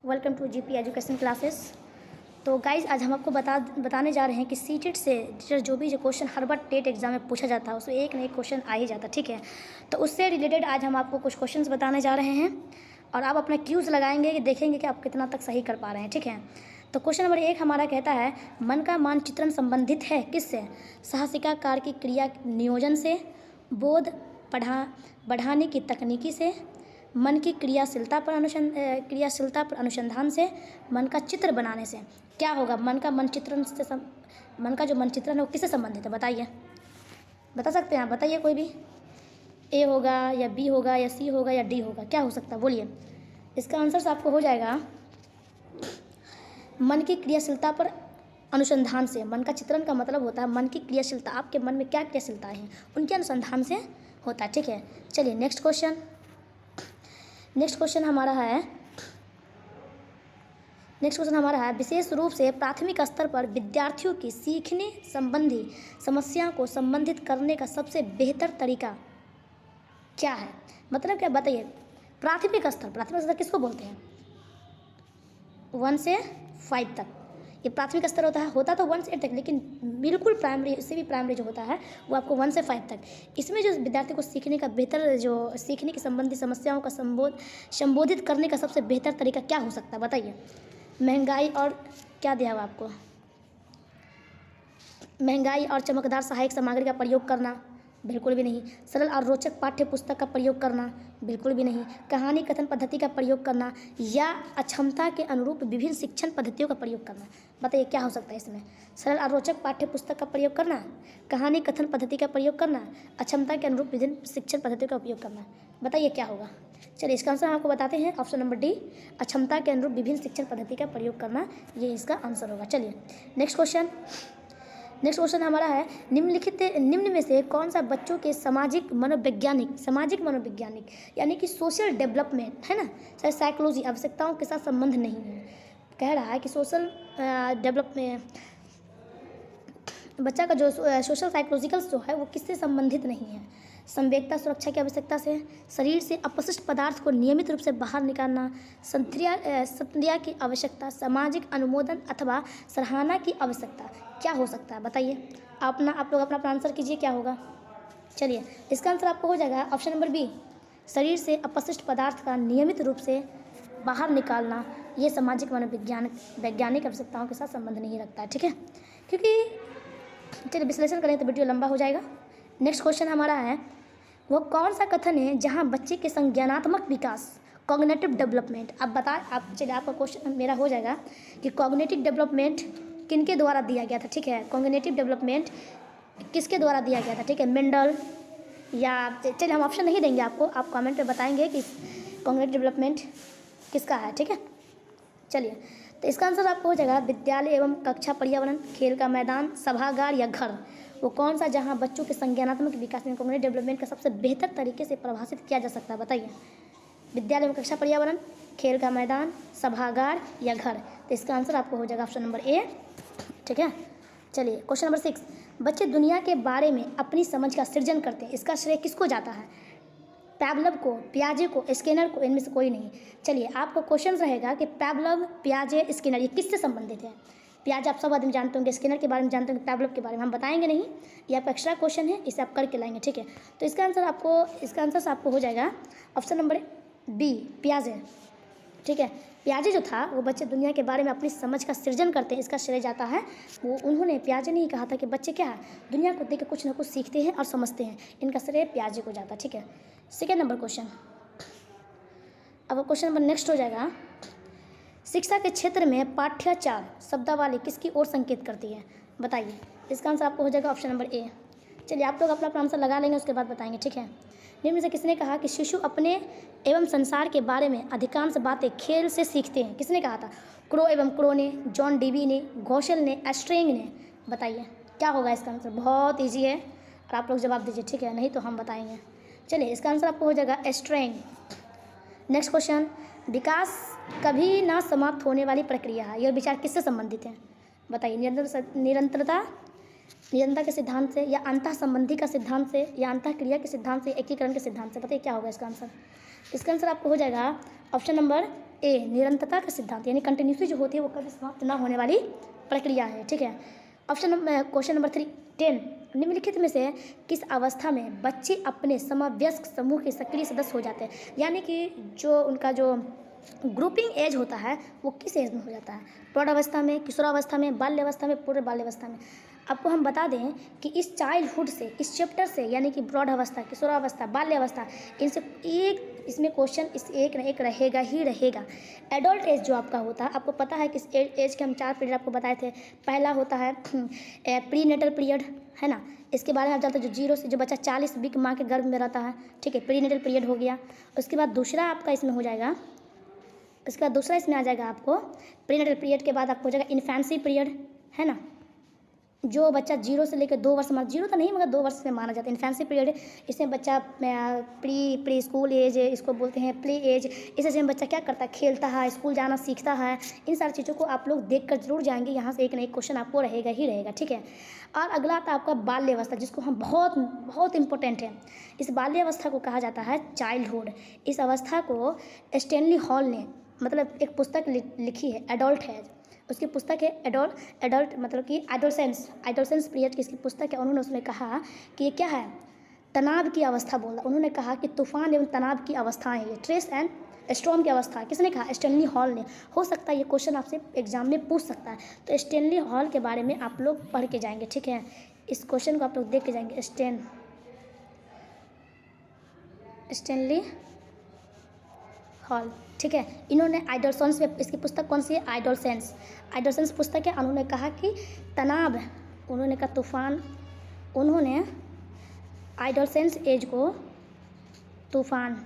Welcome to GP education classes. तो guys आज हम आपको बताने जा रहे हैं कि सीटेट से जो भी क्वेश्चन हर बार टेट एग्जाम में पूछा जाता है उसमें एक न एक क्वेश्चन आ ही जाता है, ठीक है। तो उससे रिलेटेड आज हम आपको कुछ क्वेश्चंस बताने जा रहे हैं और आप अपना क्यूज़ लगाएंगे कि देखेंगे कि आप कितना तक सही कर पा रहे हैं, ठीक है। तो क्वेश्चन नंबर 1 हमारा कहता है, मन का मानचित्रण संबंधित है किससे? साहसिकाकार की क्रिया नियोजन से, बोध बढ़ाने की तकनीकी से, मन की क्रियाशीलता पर अनुसंधान से, मन का चित्र बनाने से। क्या होगा? मन का जो मनचित्रण है वो किससे संबंधित है? बताइए, बता सकते हैं आप? बताइए कोई भी, ए होगा या बी होगा या सी होगा या डी होगा, क्या हो सकता है? बोलिए। इसका आंसर आपको हो जाएगा मन की क्रियाशीलता पर अनुसंधान से। मन का चित्रण का मतलब होता है मन की क्रियाशीलता, आपके मन में क्या क्रियाशीलताएं हैं उनके अनुसंधान से होता है, ठीक है। चलिए नेक्स्ट क्वेश्चन हमारा है विशेष रूप से प्राथमिक स्तर पर विद्यार्थियों की सीखने संबंधी समस्याओं को संबंधित करने का सबसे बेहतर तरीका क्या है? मतलब क्या, बताइए। प्राथमिक स्तर किसको बोलते हैं? 1 से 5 तक ये प्राथमिक स्तर होता तो 1 से 8 तक, लेकिन बिल्कुल प्राइमरी, इससे भी प्राइमरी जो होता है वो आपको 1 से 5 तक। इसमें जो विद्यार्थी को सीखने का बेहतर, जो सीखने की संबंधी समस्याओं का संबोधित करने का सबसे बेहतर तरीका क्या हो सकता है? बताइए। महंगाई और क्या दिया हुआ आपको? महंगाई और चमकदार सहायक सामग्री का प्रयोग करना, बिल्कुल भी नहीं। सरल और रोचक पाठ्य पुस्तक का प्रयोग करना, बिल्कुल भी नहीं। कहानी कथन पद्धति का प्रयोग करना या अक्षमता के अनुरूप विभिन्न शिक्षण पद्धतियों का प्रयोग करना। बताइए क्या हो सकता है इसमें? सरल और रोचक पाठ्य पुस्तक का प्रयोग करना, कहानी कथन पद्धति का प्रयोग करना, अक्षमता के अनुरूप विभिन्न शिक्षण पद्धतियों का उपयोग करना। बताइए क्या होगा? चलिए इसका आंसर हम आपको बताते हैं। ऑप्शन नंबर डी, अक्षमता के अनुरूप विभिन्न शिक्षण पद्धति का प्रयोग करना, ये इसका आंसर होगा। चलिए नेक्स्ट क्वेश्चन हमारा है, निम्न में से कौन सा बच्चों के सामाजिक मनोवैज्ञानिक यानी कि सोशल डेवलपमेंट है ना, चाहे साइकोलॉजी आवश्यकताओं के साथ संबंध नहीं है। कह रहा है कि सोशल डेवलपमेंट, बच्चा का जो सोशल साइकोलॉजिकल जो है वो किससे संबंधित नहीं है? संवेदता सुरक्षा की आवश्यकता से, शरीर से अपशिष्ट पदार्थ को नियमित रूप से बाहर निकालना, संक्रिया की आवश्यकता, सामाजिक अनुमोदन अथवा सराहना की आवश्यकता। क्या हो सकता है? बताइए। आप लोग अपना आंसर कीजिए, क्या होगा? चलिए इसका आंसर आपको हो जाएगा ऑप्शन नंबर बी, शरीर से अपशिष्ट पदार्थ का नियमित रूप से बाहर निकालना। ये सामाजिक वैज्ञानिक आवश्यकताओं के साथ संबंध नहीं रखता है, ठीक है। क्योंकि चलिए विश्लेषण करें तो वीडियो लंबा हो जाएगा। नेक्स्ट क्वेश्चन हमारा है, वो कौन सा कथन है जहाँ बच्चे के संज्ञानात्मक विकास, कॉग्निटिव डेवलपमेंट, चलिए आपका क्वेश्चन मेरा हो जाएगा कि कॉग्निटिव डेवलपमेंट किनके द्वारा दिया गया था, ठीक है। कॉग्निटिव डेवलपमेंट किसके द्वारा दिया गया था, ठीक है। मेंडल या, चलिए हम ऑप्शन नहीं देंगे आपको, आप कमेंट में बताएंगे कि कॉग्निटिव डेवलपमेंट किसका है, ठीक है। चलिए तो इसका आंसर आपको हो जाएगा विद्यालय एवं कक्षा पर्यावरण, खेल का मैदान, सभागार या घर। वो कौन सा जहाँ बच्चों के संज्ञानात्मक विकास में कॉग्निटिव डेवलपमेंट का सबसे बेहतर तरीके से प्रभावित किया जा सकता है? बताइए। विद्यालय एवं कक्षा पर्यावरण, खेल का मैदान, सभागार या घर। तो इसका आंसर आपको हो जाएगा ऑप्शन नंबर ए, ठीक है। चलिए क्वेश्चन नंबर 6, बच्चे दुनिया के बारे में अपनी समझ का सृजन करते हैं, इसका श्रेय किसको जाता है? पैवलव को, पियाजे को, स्किनर को, इनमें से कोई नहीं। चलिए आपको क्वेश्चन रहेगा कि पैवलव, पियाजे, स्किनर ये किससे संबंधित है? पियाजे आप सब आदमी जानते होंगे, स्किनर के बारे में जानते होंगे, पैवलव के बारे में हम बताएंगे नहीं, ये आपका एक्स्ट्रा क्वेश्चन है, इसे आप करके लाएंगे, ठीक है। तो इसका आंसर आपको हो जाएगा ऑप्शन नंबर बी, पियाजे, ठीक है। पियाजे जो था वो बच्चे दुनिया के बारे में अपनी समझ का सृजन करते हैं, इसका श्रेय जाता है वो, उन्होंने, पियाजे ने ही कहा था कि बच्चे क्या है, दुनिया को देख के कुछ ना कुछ सीखते हैं और समझते हैं, इनका श्रेय पियाजे को जाता है, ठीक है। सेकेंड नंबर क्वेश्चन, अब क्वेश्चन नंबर नेक्स्ट हो जाएगा, शिक्षा के क्षेत्र में पाठ्याचार शब्दावली किसकी ओर संकेत करती है? बताइए। इसका आंसर आपको हो जाएगा ऑप्शन नंबर ए। चलिए आप लोग अपना आंसर लगा लेंगे, उसके बाद बताएंगे, ठीक है। निम्न से किसने कहा कि शिशु अपने एवं संसार के बारे में अधिकांश बातें खेल से सीखते हैं? किसने कहा था? क्रो एवं क्रो ने, जॉन डीवी ने, घोषल ने, एस्ट्रेंग ने। बताइए क्या होगा इसका आंसर? बहुत ईजी है और आप लोग जवाब दीजिए, ठीक है, नहीं तो हम बताएंगे। चलिए इसका आंसर आपको हो जाएगा एस्ट्रेंग। नेक्स्ट क्वेश्चन, विकास कभी ना समाप्त होने वाली प्रक्रिया है, यह विचार किससे संबंधित है? बताइए। निरंतरता के सिद्धांत से, या अंतः संबंधी का सिद्धांत से, या अंतः क्रिया के सिद्धांत से, एकीकरण के सिद्धांत से। बताइए क्या होगा इसका आंसर? इसका आंसर आपको हो जाएगा ऑप्शन नंबर ए निरंतरता का सिद्धांत, यानी कंटिन्यूटी जो होती है वो कभी समाप्त न होने वाली प्रक्रिया है। ठीक है, क्वेश्चन नंबर 10, निम्नलिखित में से किस अवस्था में बच्चे अपने समवयस्क समूह के सक्रिय सदस्य हो जाते हैं, यानी कि जो उनका जो ग्रुपिंग एज होता है वो किस एज में हो जाता है, प्रौढ़ावस्था में, किशोरावस्था में, बाल्यावस्था में, पूर्व बाल्यावस्था में। आपको हम बता दें कि इस चाइल्डहुड से, इस चैप्टर से, यानी कि प्रौढ़ावस्था, किशोरावस्था, बाल्यावस्था, इनसे एक इसमें क्वेश्चन इस एक न एक रहेगा ही रहेगा। एडल्ट एज जो आपका होता है, आपको पता है कि इस एज के हम 4 पीरियड आपको बताए थे। पहला होता है प्री नेटल पीरियड, है ना, इसके बारे में आप जानते हैं, जो 0 से जो बच्चा 40 वीक माँ के गर्भ में रहता है। ठीक है, प्री नेटल पीरियड हो गया। उसके बाद दूसरा आपका इसमें हो जाएगा, इसके बाद दूसरा इसमें आ जाएगा आपको प्रीनेटल पीरियड के बाद आपको हो जाएगा इन्फेंसी पीरियड, है ना, जो बच्चा 0 से लेकर 2 वर्ष, 0 तो नहीं मगर 2 वर्ष में माना जाता है इन्फेंसी पीरियड। इसमें बच्चा प्री स्कूल एज, इसको बोलते हैं प्ले एज। इस एज में बच्चा क्या करता है, खेलता है, स्कूल जाना सीखता है। इन सारी चीज़ों को आप लोग देख कर जरूर जाएंगे, यहाँ से एक ना एक क्वेश्चन आपको रहेगा ही रहेगा। ठीक है, और अगला आता है आपका बाल्यावस्था, जिसको हम बहुत बहुत इंपॉर्टेंट है। इस बाल्यावस्था को कहा जाता है चाइल्डहुड। इस अवस्था को स्टैनली हॉल ने मतलब एक पुस्तक लिखी है, एडल्ट है, उसकी पुस्तक है एडल्ट मतलब कि एडोलसेंस पीरियड की इसकी पुस्तक है। उन्होंने उसमें कहा कि ये क्या है, तनाव की अवस्था बोला। उन्होंने कहा कि तूफान एवं तनाव की अवस्थाएं, ये स्ट्रेस एंड स्टॉर्म की अवस्था। किसने कहा, स्टैनली हॉल ने। हो सकता है ये क्वेश्चन आपसे एग्जाम में पूछ सकता है, तो स्टैनली हॉल के बारे में आप लोग पढ़ के जाएंगे। ठीक है, इस क्वेश्चन को आप लोग देख के जाएंगे, स्टैनली हॉल। ठीक है, इन्होंने आइडलसेंस में, इसकी पुस्तक कौन सी है, आइडलसेंस पुस्तक है। उन्होंने कहा कि तनाव, उन्होंने कहा तूफान, उन्होंने आइडलसेंस एज को तूफान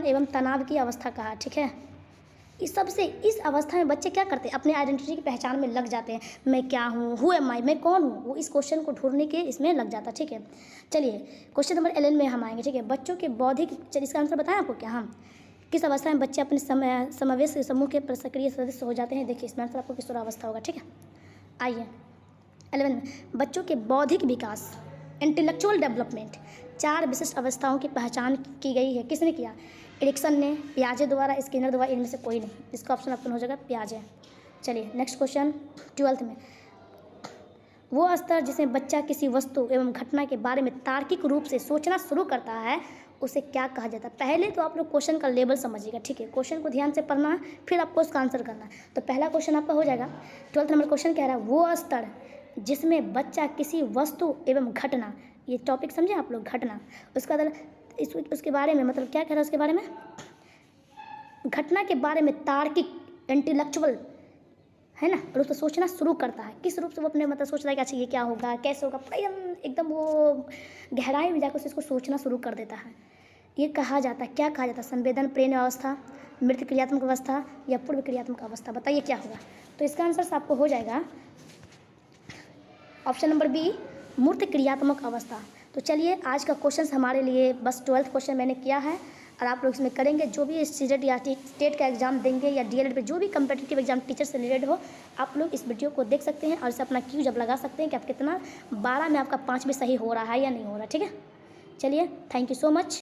एवं तनाव की अवस्था कहा। ठीक है, इस सबसे, इस अवस्था में बच्चे क्या करते हैं, अपने आइडेंटिटी की पहचान में लग जाते हैं। मैं क्या हूँ, हु एम आई, मैं कौन हूँ, वो इस क्वेश्चन को ढूंढने के इसमें लग जाता है। ठीक है, चलिए क्वेश्चन नंबर 11 में हम आएंगे। ठीक है, बच्चों के बौद्धिक, चलिए इसका आंसर बताएं आपको क्या, हम किस अवस्था में बच्चे अपने समावेश समूह के सक्रिय सदस्य हो जाते हैं। देखिए इसमें आंसर आपको किशोरावस्था होगा। ठीक है, आइए 11 में, बच्चों के बौद्धिक विकास, इंटेलेक्चुअल डेवलपमेंट, 4 विशिष्ट अवस्थाओं की पहचान की गई है। किसने किया, एरिक्सन ने, पियाजे द्वारा, स्किनर द्वारा, इनमें से कोई नहीं। इसका ऑप्शन आपको हो जाएगा पियाजे। चलिए नेक्स्ट क्वेश्चन 12 में, वो स्तर जिसमें बच्चा किसी वस्तु एवं घटना के बारे में तार्किक रूप से सोचना शुरू करता है उसे क्या कहा जाता है। पहले तो आप लोग क्वेश्चन का लेवल समझिएगा। ठीक है, क्वेश्चन को ध्यान से पढ़ना है, फिर आपको उसका आंसर करना है। तो पहला क्वेश्चन आपका हो जाएगा, 12 नंबर क्वेश्चन कह रहा है, वो स्तर जिसमें बच्चा किसी वस्तु एवं घटना, ये टॉपिक समझे आप लोग, घटना, उसका उसके बारे में मतलब क्या कह रहा है, उसके बारे में, घटना के बारे में तार्किक, इंटेलेक्चुअल, है ना, रूप से सोचना शुरू करता है। किस रूप से वो अपने मतलब सोच रहा है कि अच्छा ये क्या होगा, कैसे होगा, एकदम वो गहराई में जाकर इसको सोचना शुरू कर देता है। ये कहा जाता है, क्या कहा जाता है, संवेदन प्रेरण अवस्था, मृत क्रियात्मक अवस्था या पूर्व क्रियात्मक अवस्था। बताइए क्या होगा। तो इसका आंसर आपको हो जाएगा ऑप्शन नंबर बी, मूर्त क्रियात्मक अवस्था। तो चलिए आज का क्वेश्चन हमारे लिए बस 12th क्वेश्चन मैंने किया है, और आप लोग इसमें करेंगे। जो भी सीटेट या स्टेट का एग्जाम देंगे या डीएलएड पे जो भी कम्पिटिटिव एग्जाम टीचर से रिलेटेड हो, आप लोग इस वीडियो को देख सकते हैं और इसे अपना क्यू जब लगा सकते हैं कि आप कितना 12 में आपका 5 भी सही हो रहा है या नहीं हो रहा। ठीक है, चलिए थैंक यू सो मच।